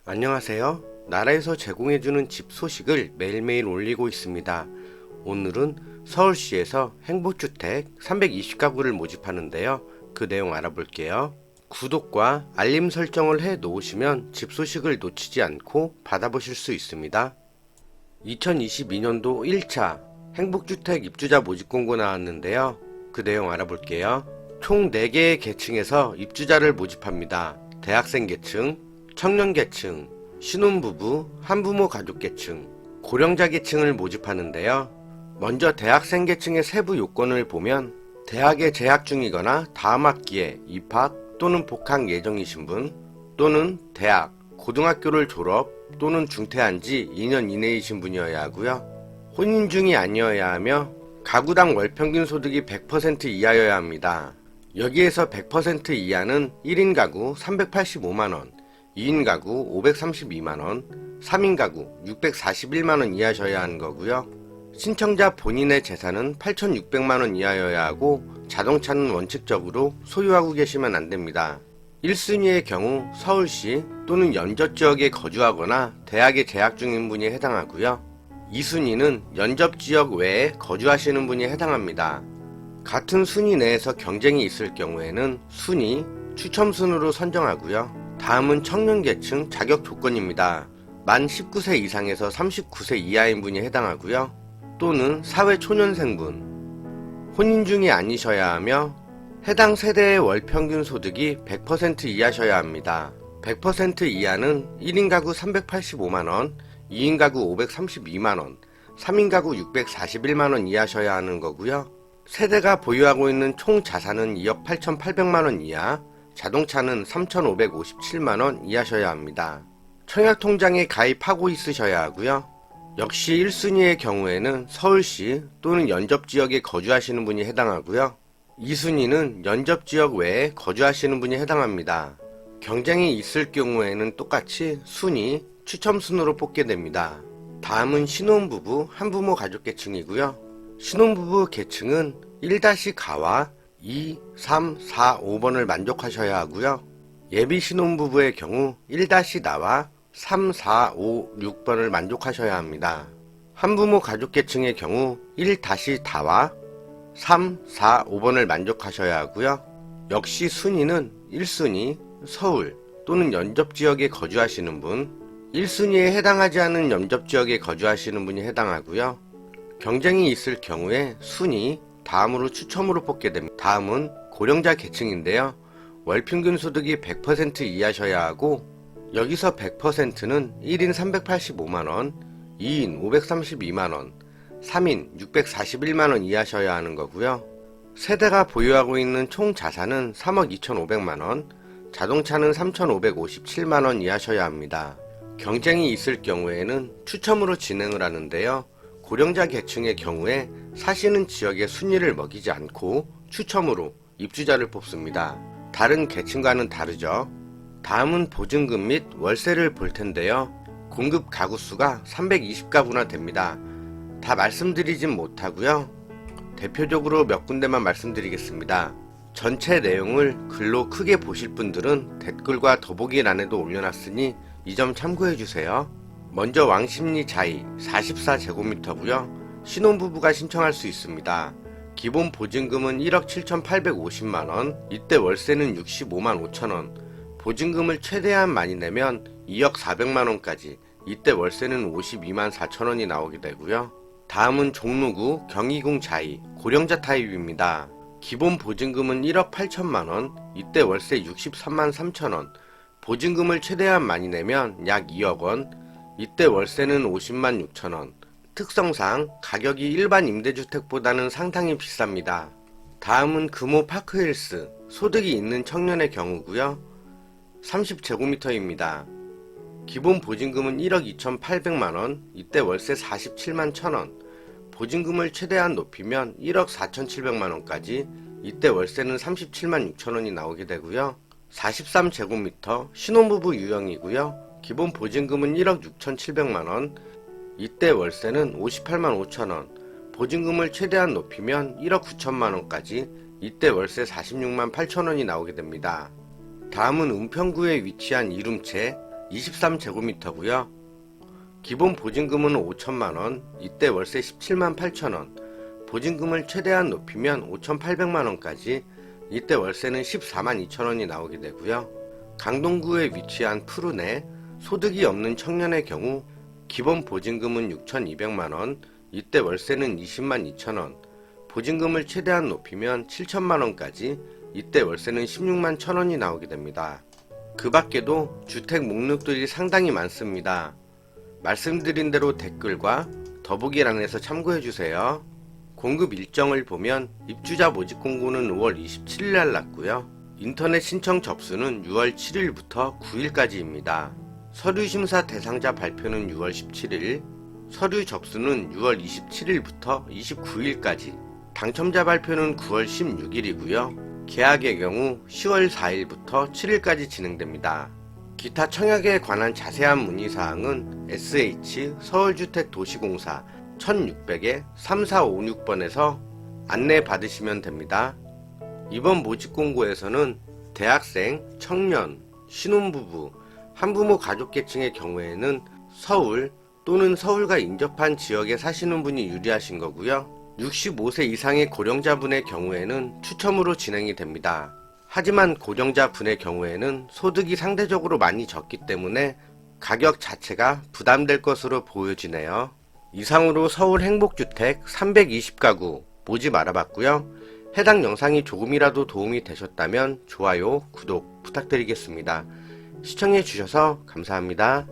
안녕하세요. 나라에서 제공해주는 집 소식을 매일매일 올리고 있습니다. 오늘은 서울시에서 행복주택 320가구를 모집하는데요. 그 내용 알아볼게요. 구독과 알림 설정을 해 놓으시면 집 소식을 놓치지 않고 받아보실 수 있습니다. 2022년도 1차 행복주택 입주자 모집 공고 나왔는데요. 그 내용 알아볼게요. 총 4개의 계층에서 입주자를 모집합니다. 대학생 계층, 청년 계층, 신혼부부, 한부모 가족 계층, 고령자 계층을 모집하는데요. 먼저 대학생 계층의 세부 요건을 보면 대학에 재학 중이거나 다음 학기에 입학 또는 복학 예정이신 분, 또는 대학, 고등학교를 졸업 또는 중퇴한 지 2년 이내이신 분이어야 하고요. 혼인 중이 아니어야 하며 가구당 월평균 소득이 100% 이하여야 합니다. 여기에서 100% 이하는 1인 가구 385만원, 2인 가구 532만원, 3인 가구 641만원 이하셔야 하는 거고요. 신청자 본인의 재산은 8,600만원 이하여야 하고 자동차는 원칙적으로 소유하고 계시면 안됩니다. 1순위의 경우 서울시 또는 연접지역에 거주하거나 대학에 재학 중인 분이 해당하고요. 2순위는 연접지역 외에 거주하시는 분이 해당합니다. 같은 순위 내에서 경쟁이 있을 경우에는 순위, 추첨순으로 선정하고요. 다음은 청년계층 자격 조건입니다. 만 19세 이상에서 39세 이하인 분이 해당하고요. 또는 사회초년생분, 혼인 중이 아니셔야 하며 해당 세대의 월평균 소득이 100% 이하셔야 합니다. 100% 이하는 1인 가구 385만원, 2인 가구 532만원, 3인 가구 641만원 이하셔야 하는 거고요. 세대가 보유하고 있는 총 자산은 2억 8,800만원 이하, 자동차는 3,557만원 이하셔야 합니다. 청약통장에 가입하고 있으셔야 하고요. 역시 1순위의 경우에는 서울시 또는 연접지역에 거주하시는 분이 해당하고요. 2순위는 연접지역 외에 거주하시는 분이 해당합니다. 경쟁이 있을 경우에는 똑같이 순위, 추첨순으로 뽑게 됩니다. 다음은 신혼부부, 한부모 가족계층이고요. 신혼부부 계층은 1-가와 2, 3, 4, 5번을 만족하셔야 하고요. 예비 신혼부부의 경우 1-나와 3, 4, 5, 6번을 만족하셔야 합니다. 한부모 가족계층의 경우 1-다와 3, 4, 5번을 만족하셔야 하고요. 역시 순위는 1순위 서울 또는 연접지역에 거주하시는 분, 1순위에 해당하지 않은 연접지역에 거주하시는 분이 해당하고요. 경쟁이 있을 경우에 순위, 다음으로 추첨으로 뽑게 됩니다. 다음은 고령자 계층인데요. 월평균 소득이 100% 이하셔야 하고 여기서 100%는 1인 385만원, 2인 532만원, 3인 641만원 이하셔야 하는 거고요. 세대가 보유하고 있는 총 자산은 3억 2,500만원, 자동차는 3,557만원 이하셔야 합니다. 경쟁이 있을 경우에는 추첨으로 진행을 하는데요. 고령자 계층의 경우에 사시는 지역의 순위를 먹이지 않고 추첨으로 입주자를 뽑습니다. 다른 계층과는 다르죠. 다음은 보증금 및 월세를 볼 텐데요. 공급 가구 수가 320가구나 됩니다. 다 말씀드리진 못하고요. 대표적으로 몇 군데만 말씀드리겠습니다. 전체 내용을 글로 크게 보실 분들은 댓글과 더보기란에도 올려놨으니 이 점 참고해주세요. 먼저 왕십리 자이 44제곱미터고요. 신혼부부가 신청할 수 있습니다. 기본 보증금은 1억 7,850만원, 이때 월세는 65만 5천원, 보증금을 최대한 많이 내면 2억 400만원까지, 이때 월세는 52만 4천원이 나오게 되고요. 다음은 종로구 경희궁 자이 고령자 타입입니다. 기본 보증금은 1억 8천만원, 이때 월세 63만 3천원, 보증금을 최대한 많이 내면 약 2억원, 이때 월세는 50만 6천원. 특성상 가격이 일반 임대주택보다는 상당히 비쌉니다. 다음은 금호 파크힐스, 소득이 있는 청년의 경우고요. 30제곱미터입니다. 기본 보증금은 1억 2,800만원, 이때 월세 47만 1천원, 보증금을 최대한 높이면 1억 4,700만원까지, 이때 월세는 37만 6천원이 나오게 되고요. 43제곱미터 신혼부부 유형이고요. 기본 보증금은 1억 6,700만원, 이때 월세는 58만 5천원, 보증금을 최대한 높이면 1억 9천만원까지, 이때 월세 46만 8천원이 나오게 됩니다. 다음은 은평구에 위치한 이룸채 23제곱미터고요. 기본 보증금은 5천만원, 이때 월세 17만 8천원, 보증금을 최대한 높이면 5,800만원까지, 이때 월세는 14만 2천원이 나오게 되고요. 강동구에 위치한 푸른에 소득이 없는 청년의 경우 기본 보증금은 6,200만원, 이때 월세는 20만 2천원, 보증금을 최대한 높이면 7천만원까지, 이때 월세는 16만 1천원이 나오게 됩니다. 그 밖에도 주택 목록들이 상당히 많습니다. 말씀드린 대로 댓글과 더보기란에서 참고해주세요. 공급 일정을 보면 입주자 모집 공고는 5월 27일 날 났고요. 인터넷 신청 접수는 6월 7일부터 9일까지입니다. 서류 심사 대상자 발표는 6월 17일, 서류 접수는 6월 27일부터 29일까지, 당첨자 발표는 9월 16일이고요. 계약의 경우 10월 4일부터 7일까지 진행됩니다. 기타 청약에 관한 자세한 문의사항은 SH 서울주택도시공사 1600-3456번에서 안내 받으시면 됩니다. 이번 모집 공고에서는 대학생, 청년, 신혼부부, 한부모 가족계층의 경우에는 서울 또는 서울과 인접한 지역에 사시는 분이 유리하신 거고요. 65세 이상의 고령자분의 경우에는 추첨으로 진행이 됩니다. 하지만 고령자분의 경우에는 소득이 상대적으로 많이 적기 때문에 가격 자체가 부담될 것으로 보여지네요. 이상으로 서울 행복주택 320가구 모집 알아봤고요. 해당 영상이 조금이라도 도움이 되셨다면 좋아요, 구독 부탁드리겠습니다. 시청해주셔서 감사합니다.